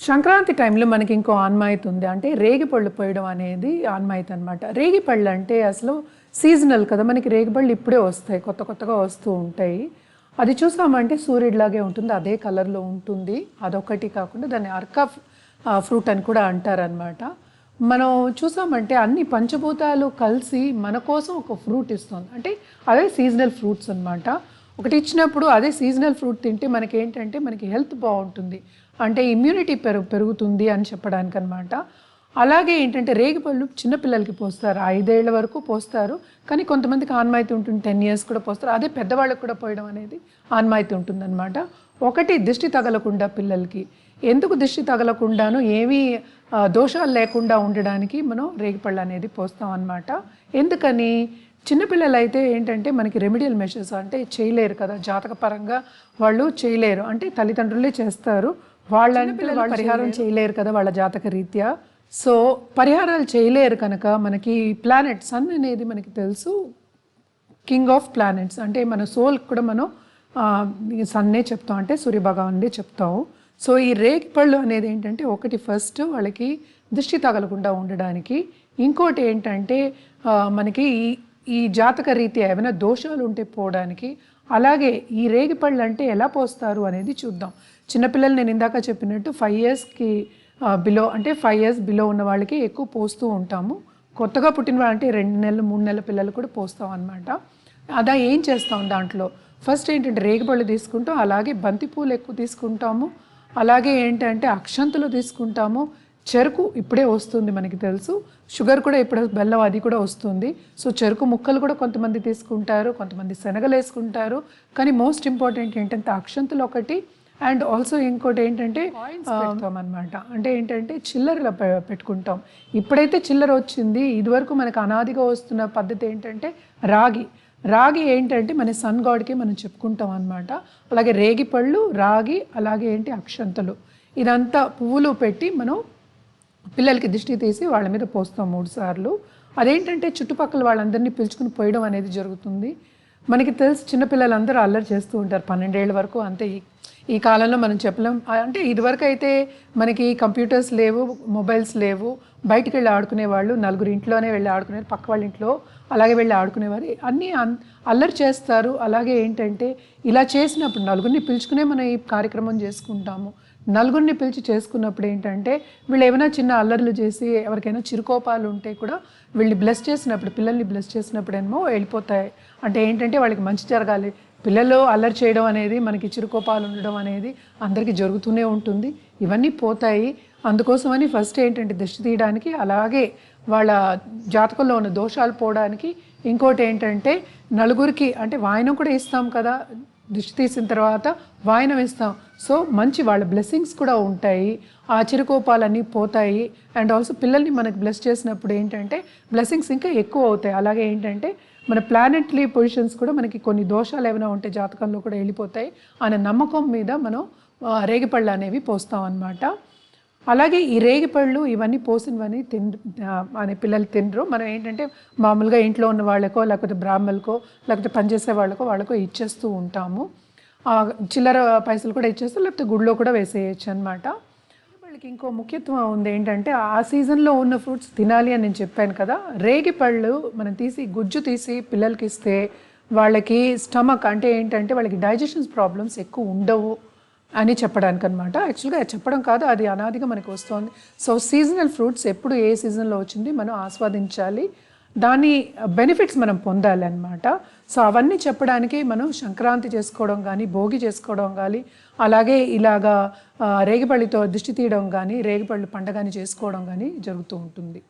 సంక్రాంతి టైంలో మనకి ఇంకో ఆన్మాయితీ ఉంది. అంటే రేగిపళ్ళు పోయడం అనేది ఆన్మాయితీ అనమాట. రేగిపళ్ళు అంటే అసలు సీజనల్ కదా, మనకి రేగిపళ్ళు ఇప్పుడే వస్తాయి, కొత్త కొత్తగా వస్తూ ఉంటాయి. అది చూసామంటే సూర్యుడిలాగే ఉంటుంది, అదే కలర్లో ఉంటుంది. అదొకటి కాకుండా దాన్ని అర్కా ఫ్రూట్ అని కూడా అంటారనమాట. మనం చూసామంటే అన్ని పంచభూతాలు కలిసి మన కోసం ఒక ఫ్రూట్ ఇస్తుంది. అంటే అదే సీజనల్ ఫ్రూట్స్ అనమాట. ఒకటి ఇచ్చినప్పుడు అదే సీజనల్ ఫ్రూట్ తింటే మనకి ఏంటంటే మనకి హెల్త్ బాగుంటుంది, అంటే ఇమ్యూనిటీ పెరుగుతుంది అని చెప్పడానికి అనమాట. అలాగే ఏంటంటే రేగిపళ్ళు చిన్నపిల్లలకి పోస్తారు, 5 ఏళ్ల వరకు పోస్తారు. కానీ కొంతమందికి ఆన్మాయితీ ఉంటుంది, 10 years కూడా పోస్తారు. అదే పెద్దవాళ్ళకి కూడా పోయడం అనేది ఆన్మాయితీ ఉంటుందన్నమాట. ఒకటి దిష్టి తగలకుండా పిల్లలకి, ఎందుకు దిష్టి తగలకుండాను ఏమీ దోషాలు లేకుండా ఉండడానికి మనం రేగిపళ్ళు అనేది పోస్తాం అన్నమాట. ఎందుకని, చిన్నపిల్లలు అయితే ఏంటంటే మనకి రెమెడియల్ మెషర్స్ అంటే చేయలేరు కదా, జాతకపరంగా వాళ్ళు చేయలేరు, అంటే తల్లిదండ్రులే చేస్తారు. వాళ్ళంటే వాళ్ళు పరిహారం చేయలేరు కదా వాళ్ళ జాతక రీత్యా. సో పరిహారాలు చేయలేరు కనుక మనకి ప్లానెట్ సన్ అనేది మనకి తెలుసు, కింగ్ ఆఫ్ ప్లానెట్స్. అంటే మన సోల్ కూడా మనం సన్నే చెప్తాం, అంటే సూర్యభగవానుడే చెప్తాము. సో ఈ రేగిపళ్ళు అనేది ఏంటంటే ఒకటి ఫస్ట్ వాళ్ళకి దృష్టి తగలకుండా ఉండడానికి, ఇంకోటి ఏంటంటే మనకి ఈ జాతక రీత్యా ఏమైనా దోషాలు ఉంటే పోవడానికి. అలాగే ఈ రేగిపళ్ళు అంటే ఎలా పోస్తారు అనేది చూద్దాం. చిన్నపిల్లలు నేను ఇందాక చెప్పినట్టు 5 yearsకి బిలో, అంటే 5 years బిలో ఉన్న వాళ్ళకి ఎక్కువ పోస్తూ ఉంటాము. కొత్తగా పుట్టిన వాళ్ళు అంటే 2 నెలలు 3 నెలల పిల్లలు కూడా పోస్తాం అనమాట. అదా ఏం చేస్తాం దాంట్లో ఫస్ట్ ఏంటంటే రేగిపళ్ళు తీసుకుంటాం, అలాగే బంతిపూలు ఎక్కువ తీసుకుంటాము, అలాగే ఏంటంటే అక్షంతలు తీసుకుంటాము, చెరుకు ఇప్పుడే వస్తుంది మనకి తెలుసు, షుగర్ కూడా ఇప్పుడు బెల్లం అది కూడా వస్తుంది. సో చెరుకు ముక్కలు కూడా కొంతమంది తీసుకుంటారు, కొంతమంది శనగలు వేసుకుంటారు. కానీ మోస్ట్ ఇంపార్టెంట్ ఏంటంటే అక్షంతలు ఒకటి, అండ్ ఆల్సో ఇంకోటి ఏంటంటే కాయిన్స్ పెడతాం అనమాట. అంటే ఏంటంటే చిల్లరలో పెట్టుకుంటాం. ఇప్పుడైతే చిల్లర వచ్చింది, ఇదివరకు మనకు అనాదిగా వస్తున్న పద్ధతి ఏంటంటే రాగి ఏంటంటే మన సన్ గాడ్కి మనం చెప్పుకుంటాం అనమాట. అలాగే రేగిపళ్ళు, రాగి, అలాగే ఏంటి అక్షంతలు, ఇదంతా పువ్వులు పెట్టి మనం పిల్లలకి దిష్టి తీసి వాళ్ళ మీద పోస్తాం 3 సార్లు. అదేంటంటే చుట్టుపక్కల వాళ్ళందరినీ పిలుచుకుని పోయడం అనేది జరుగుతుంది. మనకి తెలిసి చిన్నపిల్లలందరూ అల్లరి చేస్తూ ఉంటారు 12 ఏళ్ల వరకు, అంతే. ఈ కాలంలో మనం చెప్పలేం. అంటే ఇదివరకు అయితే మనకి కంప్యూటర్స్ లేవు, మొబైల్స్ లేవు, బయటికి వెళ్ళి ఆడుకునేవాళ్ళు, నలుగురు ఇంట్లోనే వెళ్ళి ఆడుకునేవారు, పక్క వాళ్ళ ఇంట్లో అలాగే వెళ్ళి ఆడుకునేవారు. అన్నీ అల్లరి చేస్తారు. అలాగే ఏంటంటే ఇలా చేసినప్పుడు నలుగురిని పిలుచుకునే మనం ఈ కార్యక్రమం చేసుకుంటాము. నలుగురిని పిలిచి చేసుకున్నప్పుడు ఏంటంటే వీళ్ళు ఏమైనా చిన్న అల్లర్లు చేసి ఎవరికైనా చిరుకోపాలు ఉంటే కూడా వీళ్ళని బ్లెస్ చేసినప్పుడు, పిల్లల్ని బ్లెస్ చేసినప్పుడు ఏమో వెళ్ళిపోతాయి. అంటే ఏంటంటే వాళ్ళకి మంచి జరగాలి. పిల్లలు అల్లరి చేయడం అనేది, మనకి చిరుకోపాలు ఉండడం అనేది అందరికీ జరుగుతూనే ఉంటుంది, ఇవన్నీ పోతాయి. అందుకోసమని ఫస్ట్ ఏంటంటే దిష్టి తీయడానికి, అలాగే వాళ్ళ జాతకంలో ఉన్న దోషాలు పోవడానికి. ఇంకోటి ఏంటంటే నలుగురికి అంటే వాయనం కూడా ఇస్తాం కదా, దిష్టి తీసిన తర్వాత వాయనం ఇస్తాం. సో మంచి వాళ్ళ బ్లెస్సింగ్స్ కూడా ఉంటాయి, ఆ చిరుకోపాలన్నీ పోతాయి. అండ్ ఆల్సో పిల్లల్ని మనకు బ్లెస్ చేసినప్పుడు ఏంటంటే బ్లెస్సింగ్స్ ఇంకా ఎక్కువ అవుతాయి. అలాగే ఏంటంటే మన ప్లానెట్లీ పొజిషన్స్ కూడా మనకి కొన్ని దోషాలు ఏమైనా ఉంటే జాతకంలో కూడా వెళ్ళిపోతాయి అనే నమ్మకం మీద మనం రేగిపళ్ళు అనేవి పోస్తాం అన్నమాట. అలాగే ఈ రేగిపళ్ళు ఇవన్నీ పోసినవన్నీ అనే పిల్లలు తినరు. మనం ఏంటంటే మామూలుగా ఇంట్లో ఉన్న వాళ్ళకో, లేకపోతే బ్రాహ్మణులకో, లేకపోతే పనిచేసే వాళ్ళకో ఇచ్చేస్తూ ఉంటాము. చిల్లర పైసలు కూడా ఇచ్చేస్తాం, లేకపోతే గుడిలో కూడా వేసేయచ్చు అనమాట. రేగిపళ్ళకి ఇంకో ముఖ్యత్వం ఉంది ఏంటంటే ఆ సీజన్లో ఉన్న ఫ్రూట్స్ తినాలి అని నేను చెప్పాను కదా. రేగిపళ్ళు మనం గుజ్జు తీసి పిల్లలకి ఇస్తే వాళ్ళకి స్టమక్, అంటే ఏంటంటే వాళ్ళకి డైజెషన్ ప్రాబ్లమ్స్ ఎక్కువ ఉండవు అని చెప్పడానికి అనమాట. యాక్చువల్గా చెప్పడం కాదు, అది అనాదిగా మనకు వస్తుంది. సో సీజనల్ ఫ్రూట్స్ ఎప్పుడు ఏ సీజన్లో వచ్చింది మనం ఆస్వాదించాలి, దాని బెనిఫిట్స్ మనం పొందాలి అనమాట. సో అవన్నీ చెప్పడానికి మనం సంక్రాంతి చేసుకోవడం కానీ, భోగి చేసుకోవడం కానీ, అలాగే ఇలాగా రేగిపళ్ళితో దిష్టి తీయడం కానీ, రేగిపళ్ళు పండగని చేసుకోవడం కానీ జరుగుతూ ఉంటుంది.